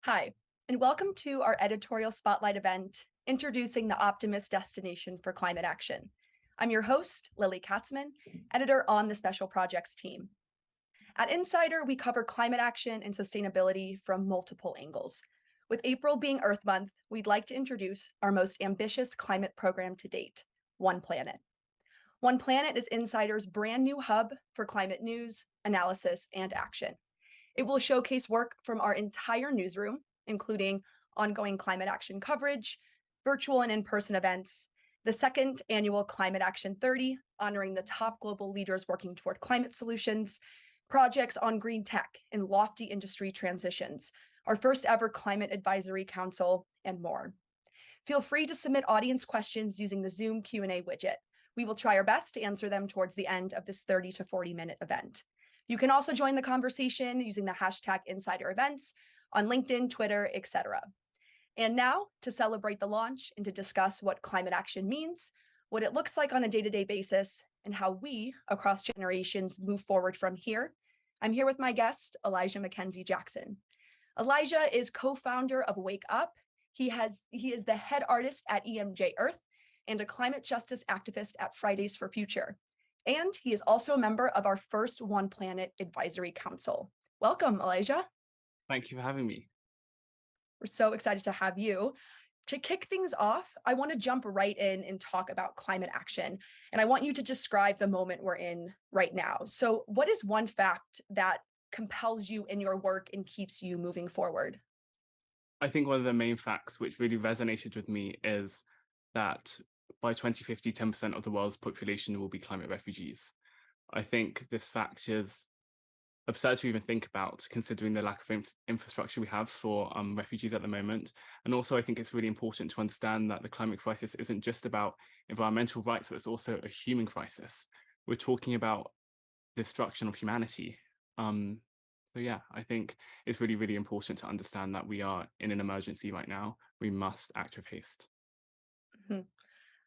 Hi, and welcome to our editorial spotlight event introducing the Optimist destination for climate action. I'm your host, Lily Katzman, editor on the Special Projects team. At Insider, we cover climate action and sustainability from multiple angles. With April being Earth Month, we'd like to introduce our most ambitious climate program to date, One Planet. One Planet is Insider's brand new hub for climate news, analysis, and action. It will showcase work from our entire newsroom, including ongoing climate action coverage, virtual and in-person events, the second annual Climate Action 30, honoring the top global leaders working toward climate solutions, projects on green tech and lofty industry transitions, our first ever Climate Advisory Council, and more. Feel free to submit audience questions using the Zoom Q&A widget. We will try our best to answer them towards the end of this 30 to 40-minute event. You can also join the conversation using the hashtag Insider Events on LinkedIn, Twitter, etc. And now, to celebrate the launch and to discuss what climate action means, what it looks like on a day-to-day basis, and how we, across generations, move forward from here, I'm here with my guest, Elijah McKenzie-Jackson. Elijah is co-founder of Waic Up. He is the head artist at EMJearth and a climate justice activist at Fridays for Future. And he is also a member of our first One Planet Advisory Council. Welcome, Elijah. Thank you for having me. We're so excited to have you. To kick things off, I want to jump right in and talk about climate action. And I want you to describe the moment we're in right now. So, what is one fact that compels you in your work and keeps you moving forward? I think one of the main facts which really resonated with me is that by 2050, 10% of the world's population will be climate refugees. I think this fact is absurd to even think about, considering the lack of infrastructure we have for refugees at the moment. And also, I think it's really important to understand that the climate crisis isn't just about environmental rights, but it's also a human crisis. We're talking about destruction of humanity. So yeah, I think it's really, really important to understand that we are in an emergency right now. We must act with haste. Mhm.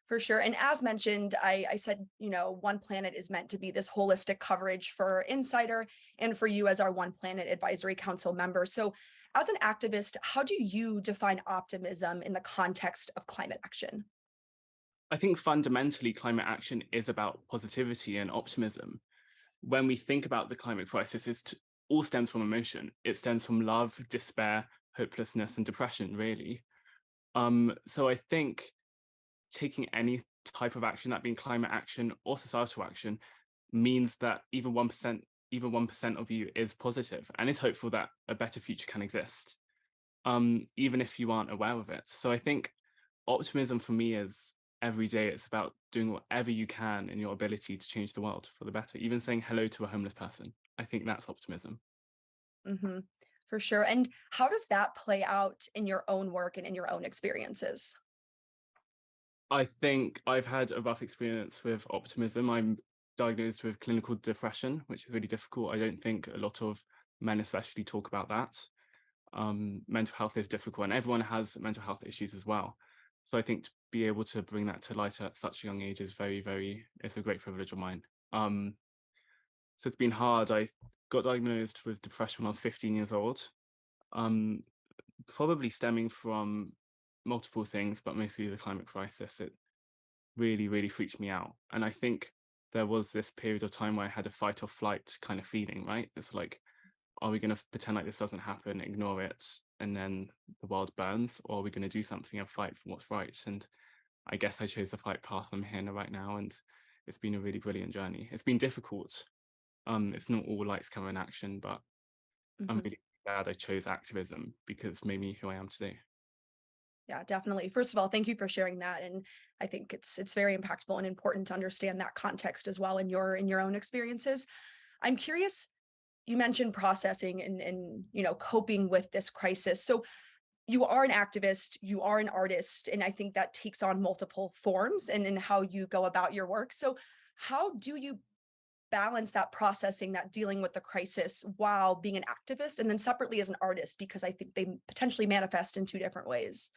For sure. And as mentioned, I said, One Planet is meant to be this holistic coverage for Insider and for you as our One Planet Advisory Council member. So, as an activist, how do you define optimism in the context of climate action? I think fundamentally, climate action is about positivity and optimism. When we think about the climate crisis, all stems from emotion. It stems from love, despair, hopelessness, and depression, really. So I think taking any type of action, that being climate action or societal action, means that even 1% of you is positive and is hopeful that a better future can exist, even if you aren't aware of it. So I think optimism for me is every day. It's about doing whatever you can in your ability to change the world for the better. Even saying hello to a homeless person, I think that's optimism. Hmm. For sure. And how does that play out in your own work and in your own experiences? I think I've had a rough experience with optimism. I'm diagnosed with clinical depression, which is really difficult. I don't think a lot of men especially talk about that. Mental health is difficult, and everyone has mental health issues as well. So I think to be able to bring that to light at such a young age is it's a great privilege of mine. So it's been hard. I got diagnosed with depression when I was 15 years old, um, probably stemming from multiple things, but mostly the climate crisis. It really, really freaked me out. And I think there was this period of time where I had a fight or flight kind of feeling, right? It's like, are we going to pretend like this doesn't happen, ignore it, and then the world burns? Or are we going to do something and fight for what's right? And I guess I chose the fight path. I'm here right now. And it's been a really brilliant journey. It's been difficult. It's not all lights, camera, and action, but I'm Hmm. really glad I chose activism because it's made me who I am today. Yeah, definitely. First of all, thank you for sharing that. And I think it's very impactful and important to understand that context as well in your own experiences. I'm curious, you mentioned processing and coping with this crisis. So you are an activist, you are an artist, and I think that takes on multiple forms and in how you go about your work. So how do you balance that processing, that dealing with the crisis while being an activist and then separately as an artist? Because I think they potentially manifest in two different ways.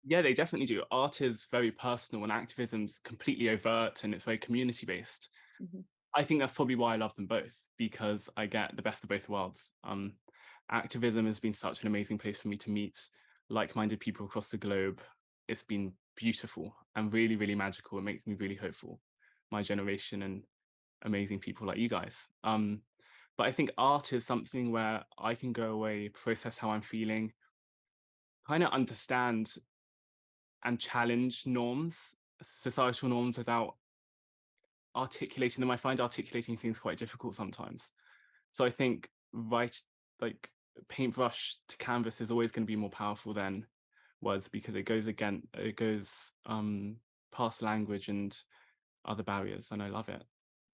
Yeah, they definitely do. Art is very personal and activism's completely overt and it's very community based. Mhm. I think that's probably why I love them both, because I get the best of both worlds. activism has been such an amazing place for me to meet like-minded people across the globe. It's been beautiful and really, really magical. It makes me really hopeful, my generation and amazing people like you guys. But I think art is something where I can go away, process how I'm feeling, kind of understand and challenge norms, societal norms, without articulating them. I find articulating things quite difficult sometimes. So I think like paintbrush to canvas is always going to be more powerful than words, because it goes past language and other barriers, and I love it.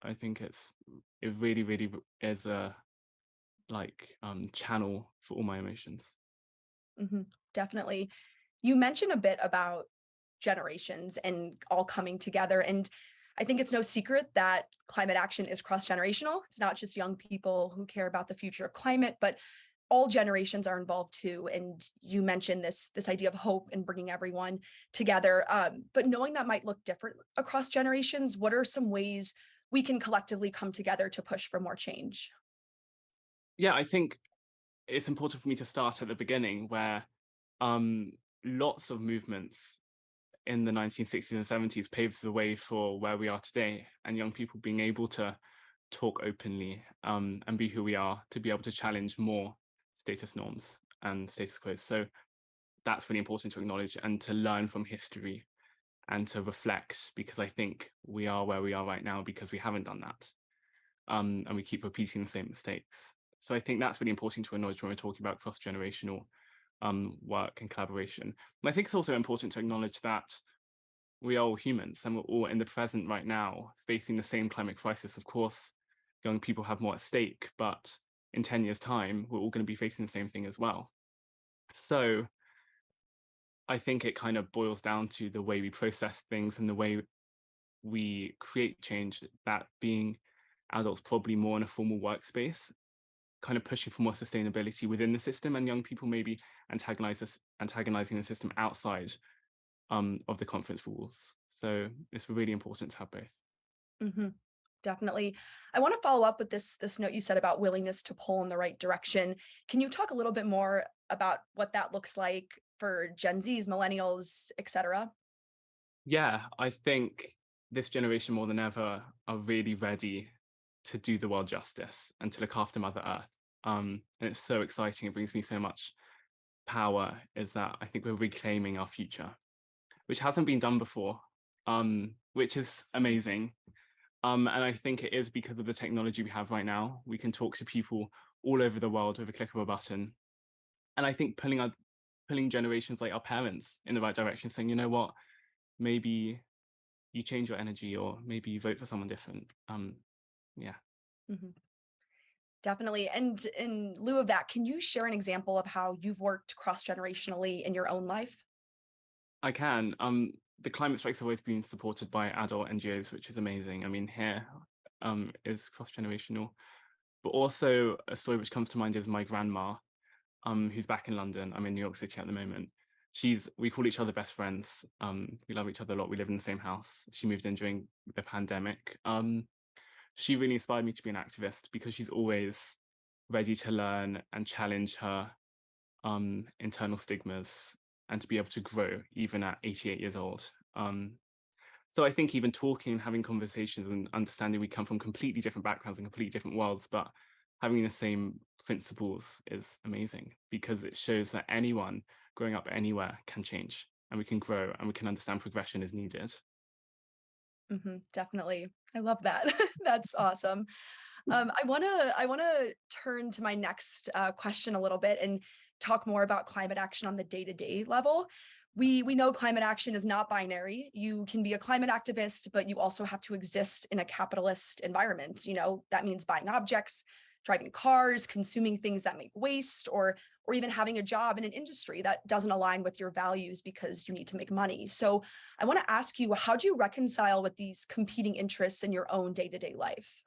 I think it really, really is a channel for all my emotions. Mhm, definitely. You mentioned a bit about generations and all coming together. And I think it's no secret that climate action is cross-generational. It's not just young people who care about the future of climate, but all generations are involved too. And you mentioned this idea of hope and bringing everyone together. But knowing that might look different across generations, what are some ways we can collectively come together to push for more change? Yeah, I think it's important for me to start at the beginning, where um, lots of movements in the 1960s and 70s paved the way for where we are today, and young people being able to talk openly and be who we are, to be able to challenge more status norms and status quo. So that's really important to acknowledge and to learn from history and to reflect, because I think we are where we are right now because we haven't done that. And we keep repeating the same mistakes. So I think that's really important to acknowledge when we're talking about cross-generational work and collaboration. And I think it's also important to acknowledge that we are all humans and we're all in the present right now facing the same climate crisis. Of course, young people have more at stake, but in 10 years' time, we're all going to be facing the same thing as well. So I think it kind of boils down to the way we process things and the way we create change, that being adults probably more in a formal workspace, kind of pushing for more sustainability within the system, and young people maybe antagonizing the system outside of the conference rules. So it's really important to have both. Hmm. Definitely. I want to follow up with this note you said about willingness to pull in the right direction. Can you talk a little bit more about what that looks like for Gen Zs, millennials, etc.? Yeah, I think this generation more than ever are really ready to do the world justice and to look after Mother Earth. And it's so exciting. It brings me so much power, is that I think we're reclaiming our future, which hasn't been done before, which is amazing. And I think it is because of the technology we have right now. We can talk to people all over the world with a click of a button. And I think pulling generations like our parents in the right direction, saying, you know what, maybe you change your energy, or maybe you vote for someone different. Yeah, Hmm. Definitely. And in lieu of that, can you share an example of how you've worked cross-generationally in your own life? I can. The climate strikes have always been supported by adult NGOs, which is amazing. I mean, here is cross-generational. But also a story which comes to mind is my grandma, who's back in London. I'm in New York City at the moment. We call each other best friends. We love each other a lot. We live in the same house. She moved in during the pandemic. She really inspired me to be an activist because she's always ready to learn and challenge her internal stigmas, and to be able to grow even at 88 years old. So I think even talking and having conversations and understanding we come from completely different backgrounds and completely different worlds, but having the same principles is amazing, because it shows that anyone growing up anywhere can change, and we can grow, and we can understand progression is needed. Hmm. Definitely. I love that. That's awesome. I wanna turn to my next question a little bit and talk more about climate action on the day-to-day level. We know climate action is not binary. You can be a climate activist, but you also have to exist in a capitalist environment. You know, that means buying objects, driving cars, consuming things that make waste, or even having a job in an industry that doesn't align with your values because you need to make money. So I want to ask you, how do you reconcile with these competing interests in your own day-to-day life?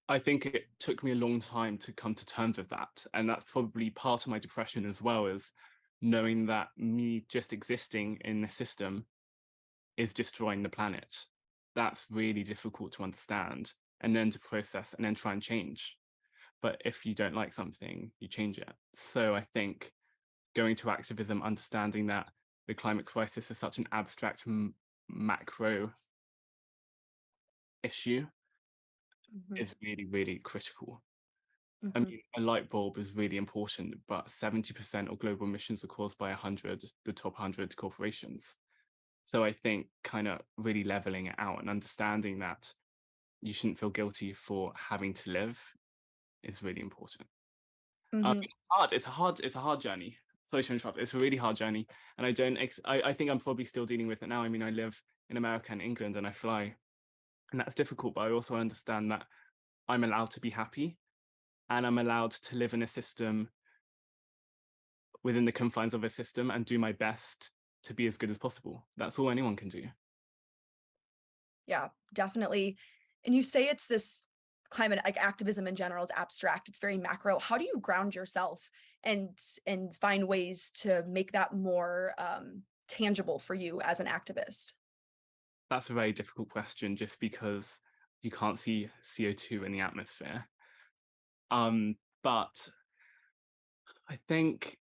I think it took me a long time to come to terms with that. And that's probably part of my depression as well, is knowing that me just existing in the system is destroying the planet. That's really difficult to understand and then to process and then try and change. but if you don't like something, you change it. So I think going to activism, understanding that the climate crisis is such an abstract macro issue Mhm, is really, really critical. I mhm, mean, a light bulb is really important, but 70% of global emissions are caused by 100, the top 100 corporations. So I think kind of really leveling it out and understanding that you shouldn't feel guilty for having to live is really important. mhm. It's hard. It's a hard journey. Sorry to interrupt. It's a really hard journey, and I think I'm probably still dealing with it now. I mean, I live in America and England, and I fly, and that's difficult. But I also understand that I'm allowed to be happy, and I'm allowed to live in a system within the confines of a system and do my best to be as good as possible. That's all anyone can do. Yeah, definitely. And you say it's this climate like activism in general is abstract. It's very macro. How do you ground yourself and find ways to make that more tangible for you as an activist? That's a very difficult question, just because you can't see CO2 in the atmosphere. But I think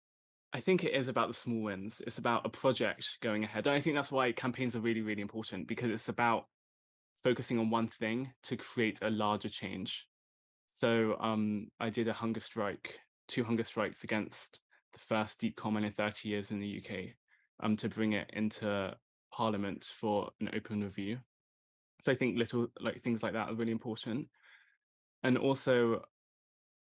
I think it is about the small wins. It's about a project going ahead. And I think that's why campaigns are really, really important, because it's about focusing on one thing to create a larger change. So I did a hunger strike, 2 hunger strikes against the first deep common in 30 years in the UK, to bring it into Parliament for an open review. So I think little like things like that are really important. And also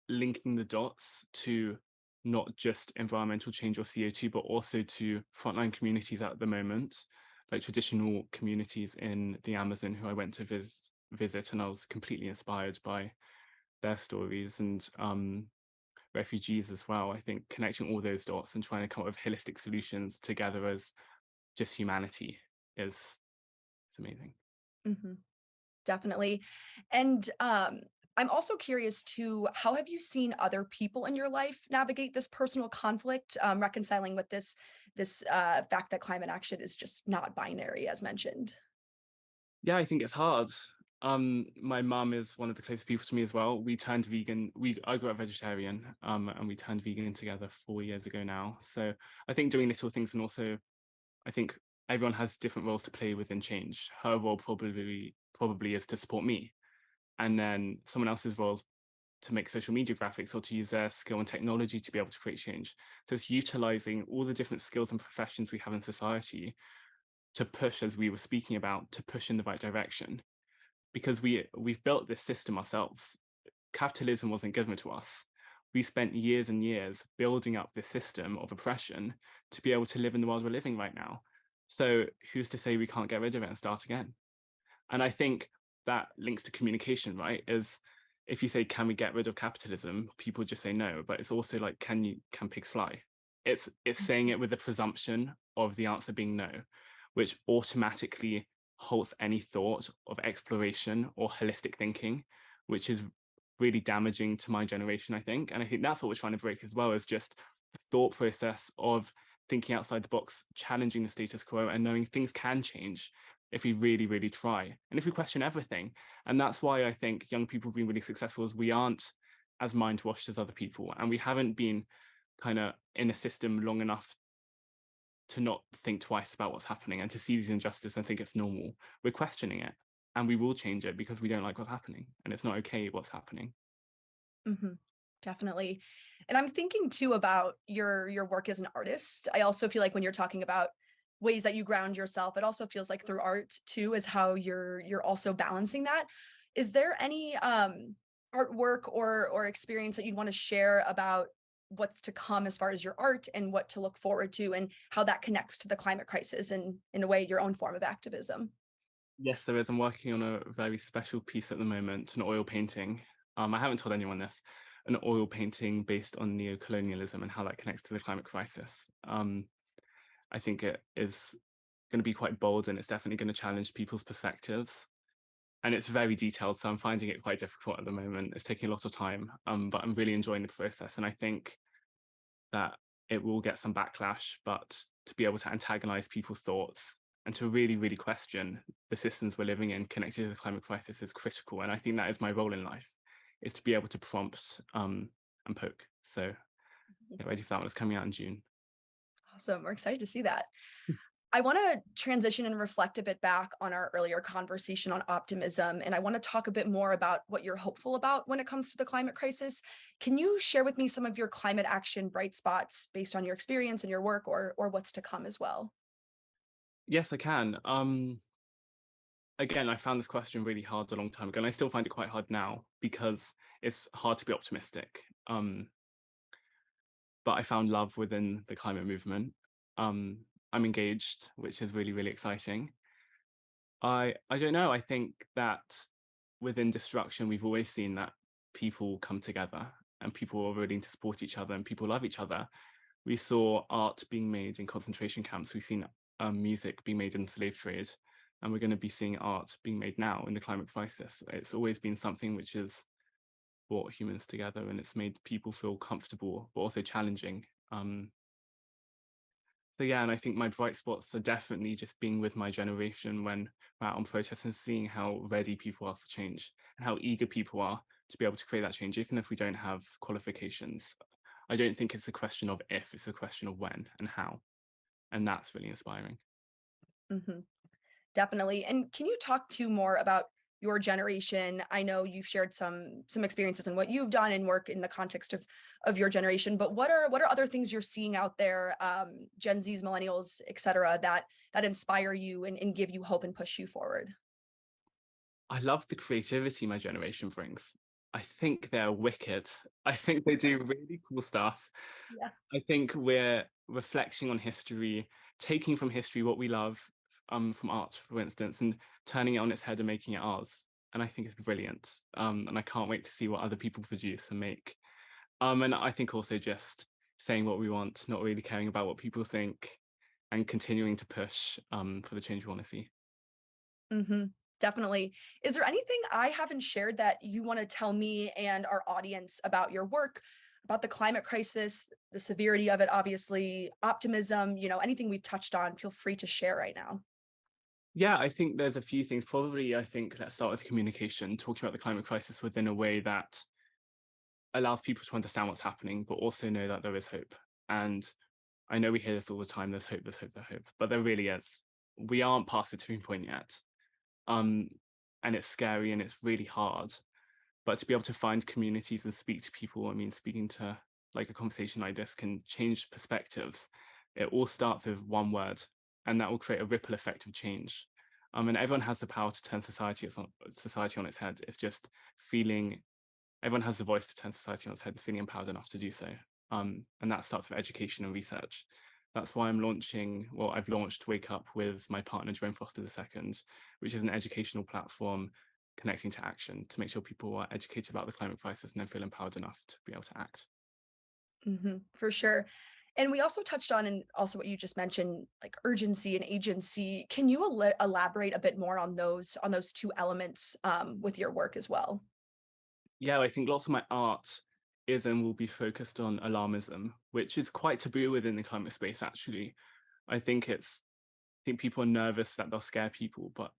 linking the dots to not just environmental change or CO2, but also to frontline communities at the moment, like traditional communities in the Amazon who I went to visit, and I was completely inspired by their stories, and refugees as well. I think connecting all those dots and trying to come up with holistic solutions together as just humanity is amazing. Mhm. Definitely. And I'm also curious too, how have you seen other people in your life navigate this personal conflict, reconciling with this fact that climate action is just not binary, as mentioned? Yeah, I think it's hard. My mum is one of the closest people to me as well. We turned vegan. I grew up vegetarian, and we turned vegan together 4 years ago now. So I think doing little things, and also I think everyone has different roles to play within change. Her role probably is to support me, and then someone else's role is to make social media graphics or to use their skill and technology to be able to create change. So it's utilizing all the different skills and professions we have in society to push, as we were speaking about, to push in the right direction, because we've built this system ourselves. Capitalism wasn't given to us. We spent years and years building up this system of oppression to be able to live in the world we're living right now. So who's to say we can't get rid of it and start again? And I think that links to communication, right? Is if you say, can we get rid of capitalism? People just say no. But it's also like, can pigs fly? It's saying Mhm. it with the presumption of the answer being no, which automatically halts any thought of exploration or holistic thinking, which is really damaging to my generation, I think. And I think that's what we're trying to break as well, is just the thought process of thinking outside the box, challenging the status quo, and knowing things can change if we really, really try, and if we question everything. And that's why I think young people have been really successful, is we aren't as mind washed as other people, and we haven't been kind of in a system long enough to not think twice about what's happening and to see these injustices and think it's normal. We're questioning it, and we will change it because we don't like what's happening, and it's not okay what's happening. Mhm. Definitely. And I'm thinking too about your work as an artist. I also feel like when you're talking about ways that you ground yourself, it also feels like through art too is how you're also balancing that. Is there any artwork or experience that you'd want to share about what's to come as far as your art and what to look forward to and how that connects to the climate crisis and in a way your own form of activism? Yes, there is. I'm working on a very special piece at the moment, an oil painting. I haven't told anyone this, an oil painting based on neo-colonialism and how that connects to the climate crisis. I think it is going to be quite bold, and it's definitely going to challenge people's perspectives. And it's very detailed, so I'm finding it quite difficult at the moment. It's taking a lot of time, but I'm really enjoying the process. And I think that it will get some backlash, but to be able to antagonize people's thoughts and to really, really question the systems we're living in connected to the climate crisis is critical. And I think that is my role in life, is to be able to prompt and poke. So get ready for that one. It's coming out in June. Awesome. We're excited to see that. I want to transition and reflect a bit back on our earlier conversation on optimism. And I want to talk a bit more about what you're hopeful about when it comes to the climate crisis. Can you share with me some of your climate action bright spots based on your experience and your work, or what's to come as well? Yes, I can. Again, I found this question really hard a long time ago, and I still find it quite hard now because it's hard to be optimistic. But I found love within the climate movement. I'm engaged, which is really, really exciting. I don't know. I think that within destruction, we've always seen that people come together and people are willing to support each other and people love each other. We saw art being made in concentration camps. We've seen music being made in the slave trade, and we're going to be seeing art being made now in the climate crisis. It's always been something which has brought humans together, and it's made people feel comfortable, but also challenging. So yeah, and I think my bright spots are definitely just being with my generation when we're out on protests and seeing how ready people are for change and how eager people are to be able to create that change, even if we don't have qualifications. I don't think it's a question of if, it's a question of when and how. And that's really inspiring. Hmm. Definitely. And can you talk to more about your generation? I know you've shared some experiences and what you've done and work in the context of your generation, but what are other things you're seeing out there, Gen Zs, millennials, et cetera, that inspire you and give you hope and push you forward? I love the creativity my generation brings. I think they're wicked. I think they do really cool stuff. Yeah. I think we're reflecting on history, taking from history what we love, from art, for instance, and turning it on its head and making it ours. And I think it's brilliant. And I can't wait to see what other people produce and make. And I think also just saying what we want, not really caring about what people think, and continuing to push for the change we want to see. Hmm. Definitely. Is there anything I haven't shared that you want to tell me and our audience about your work, about the climate crisis, the severity of it, obviously, optimism, anything we've touched on, feel free to share right now. Yeah, I think there's a few things. Probably, I think let's start with communication, talking about the climate crisis within a way that allows people to understand what's happening, but also know that there is hope. And I know we hear this all the time, there's hope, there's hope, there's hope, but there really is. We aren't past the tipping point yet. Um, and it's scary and it's really hard. But to be able to find communities and speak to people, I mean, speaking to like a conversation like this can change perspectives. It all starts with one word, and that will create a ripple effect of change. And everyone has the power to turn society on its head. It's just feeling everyone has the voice to turn society on its head, feeling empowered enough to do so. And that starts with education and research. That's why I've launched Waic Up with my partner, Jerome Foster II, which is an educational platform connecting to action to make sure people are educated about the climate crisis and then feel empowered enough to be able to act. For sure. And we also touched on, and also what you just mentioned, like urgency and agency. Can you elaborate a bit more on those two elements with your work as well? Yeah, I think lots of my art is and will be focused on alarmism, which is quite taboo within the climate space, actually. I think people are nervous that they'll scare people, but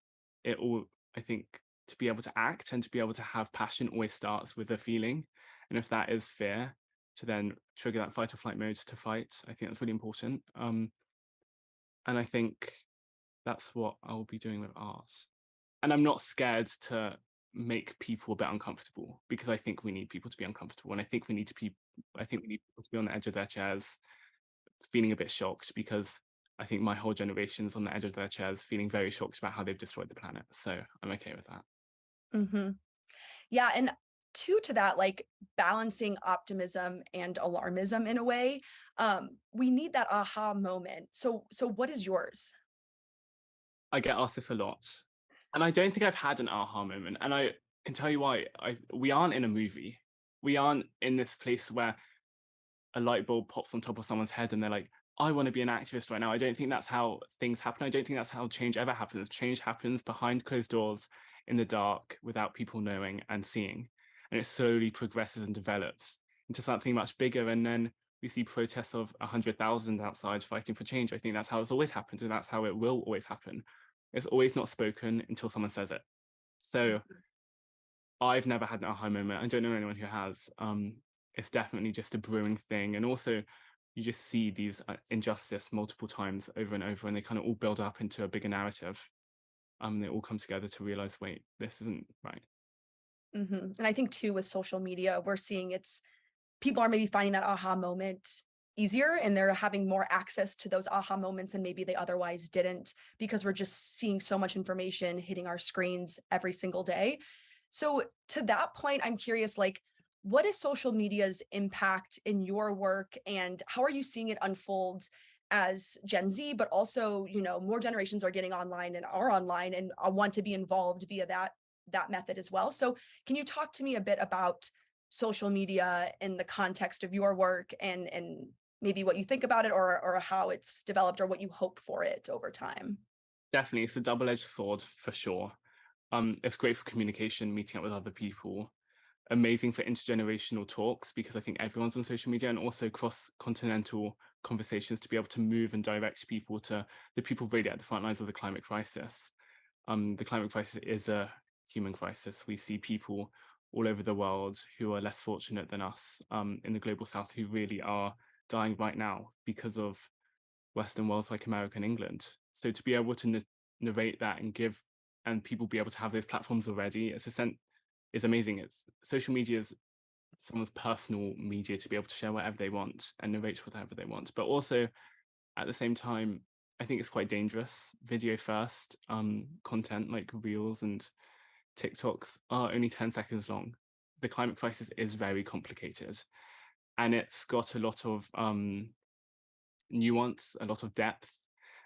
it all, I think, to be able to act and to be able to have passion always starts with a feeling. And if that is fear, to then trigger that fight or flight mode to fight, I think that's really important. And I think that's what I'll be doing with art. And I'm not scared to make people a bit uncomfortable because I think we need people to be uncomfortable. And I think we need people to be on the edge of their chairs, feeling a bit shocked because I think my whole generation's on the edge of their chairs, feeling very shocked about how they've destroyed the planet. So I'm okay with that. Hmm. Yeah, and to that, like balancing optimism and alarmism in a way, we need that aha moment. So what is yours? I get asked this a lot. And I don't think I've had an aha moment. And I can tell you why. We aren't in a movie. We aren't in this place where a light bulb pops on top of someone's head and they're like, I want to be an activist right now. I don't think that's how things happen. I don't think that's how change ever happens. Change happens behind closed doors in the dark without people knowing and seeing. And it slowly progresses and develops into something much bigger. And then we see protests of 100,000 outside fighting for change. I think that's how it's always happened. And that's how it will always happen. It's always not spoken until someone says it. So I've never had an aha moment. I don't know anyone who has. It's definitely just a brewing thing. And also, you just see these injustice multiple times over and over, and they kind of all build up into a bigger narrative. They all come together to realize, wait, this isn't right. And I think too, with social media, we're seeing people are maybe finding that aha moment easier, and they're having more access to those aha moments than maybe they otherwise didn't, because we're just seeing so much information hitting our screens every single day. So to that point, I'm curious, like, what is social media's impact in your work, and how are you seeing it unfold as Gen Z, but also, more generations are getting online and are online and want to be involved via that method as well. So can you talk to me a bit about social media in the context of your work, and maybe what you think about it, or how it's developed, or what you hope for it over time? Definitely, it's a double-edged sword for sure. It's great for communication, meeting up with other people. Amazing for intergenerational talks because I think everyone's on social media, and also cross-continental conversations to be able to move and direct people to the people really at the front lines of the climate crisis. The climate crisis is a human crisis. We see people all over the world who are less fortunate than us in the global south who really are dying right now because of Western worlds like America and England. So to be able to narrate that and give, and people be able to have those platforms already, is amazing. It's social media is someone's personal media to be able to share whatever they want and narrate whatever they want. But also at the same time, I think it's quite dangerous. Video first content like reels and TikToks are only 10 seconds long. The climate crisis is very complicated, and it's got a lot of nuance, a lot of depth,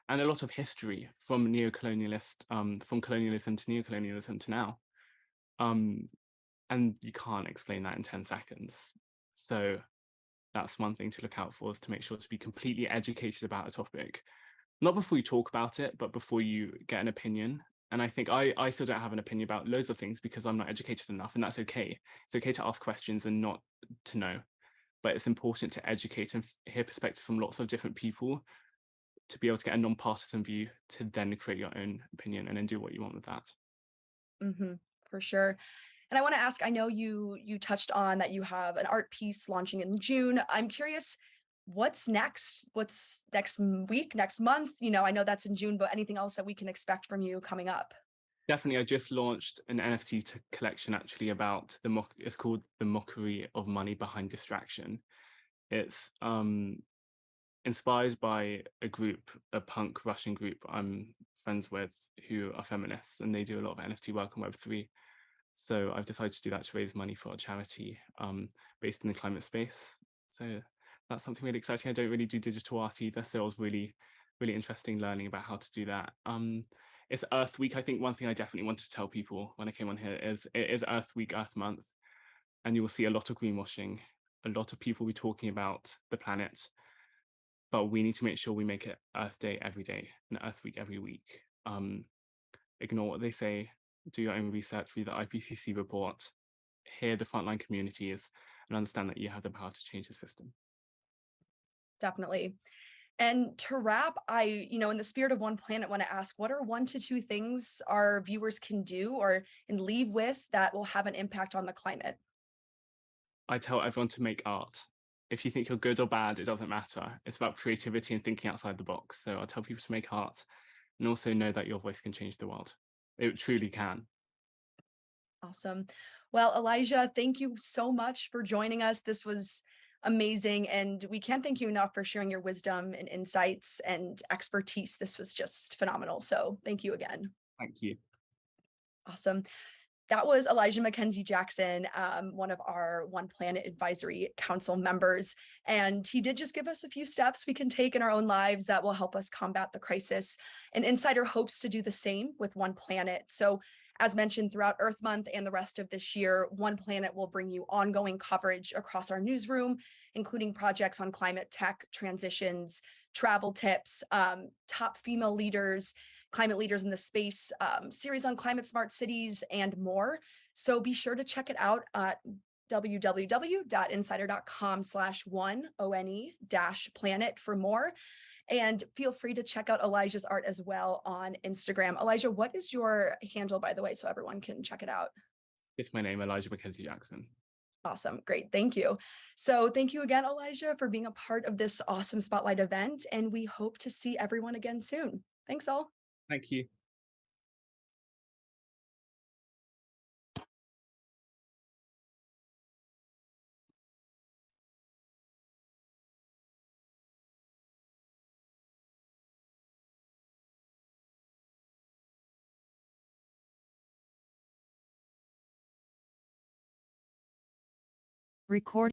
and a lot of history from from colonialism to neocolonialism to now. Um, and you can't explain that in 10 seconds. So that's one thing to look out for, is to make sure to be completely educated about a topic, not before you talk about it, but before you get an opinion. And I think I still don't have an opinion about loads of things because I'm not educated enough, and that's okay. It's okay to ask questions and not to know, but it's important to educate and hear perspectives from lots of different people to be able to get a non-partisan view to then create your own opinion and then do what you want with that. hmm for sure. And I want to ask, I know you touched on that you have an art piece launching in June. I'm curious, what's next? What's next week, next month? I know that's in June, but anything else that we can expect from you coming up? Definitely, I just launched an NFT collection actually about it's called The Mockery of Money Behind Distraction. It's inspired by a punk Russian group I'm friends with who are feminists, and they do a lot of NFT work on Web3. So I've decided to do that to raise money for a charity based in the climate space. So that's something really exciting. I don't really do digital art either, so it was really, really interesting learning about how to do that. It's Earth Week. I think one thing I definitely wanted to tell people when I came on here is it is Earth Week, Earth Month, and you will see a lot of greenwashing. A lot of people will be talking about the planet, but we need to make sure we make it Earth Day every day and Earth Week every week. Ignore what they say, do your own research, read the IPCC report, hear the frontline communities, and understand that you have the power to change the system. Definitely. And to wrap, in the spirit of One Planet, want to ask, what are 1 to 2 things our viewers can do and leave with that will have an impact on the climate? I tell everyone to make art. If you think you're good or bad, it doesn't matter. It's about creativity and thinking outside the box. So I tell people to make art, and also know that your voice can change the world. It truly can. Awesome. Well, Elijah, thank you so much for joining us. This was amazing. And we can't thank you enough for sharing your wisdom and insights and expertise. This was just phenomenal. So thank you again. Thank you. Awesome. That was Elijah McKenzie-Jackson, one of our One Planet Advisory Council members. And he did just give us a few steps we can take in our own lives that will help us combat the crisis. And Insider hopes to do the same with One Planet. So as mentioned, throughout Earth Month and the rest of this year, One Planet will bring you ongoing coverage across our newsroom, including projects on climate tech, transitions, travel tips, top female leaders, climate leaders in the space, series on climate smart cities, and more. So be sure to check it out at www.insider.com/one-planet for more. And feel free to check out Elijah's art as well on Instagram. Elijah, what is your handle, by the way, so everyone can check it out? It's my name, Elijah McKenzie-Jackson. Awesome. Great. Thank you. So thank you again, Elijah, for being a part of this awesome Spotlight event. And we hope to see everyone again soon. Thanks all. Thank you. Record.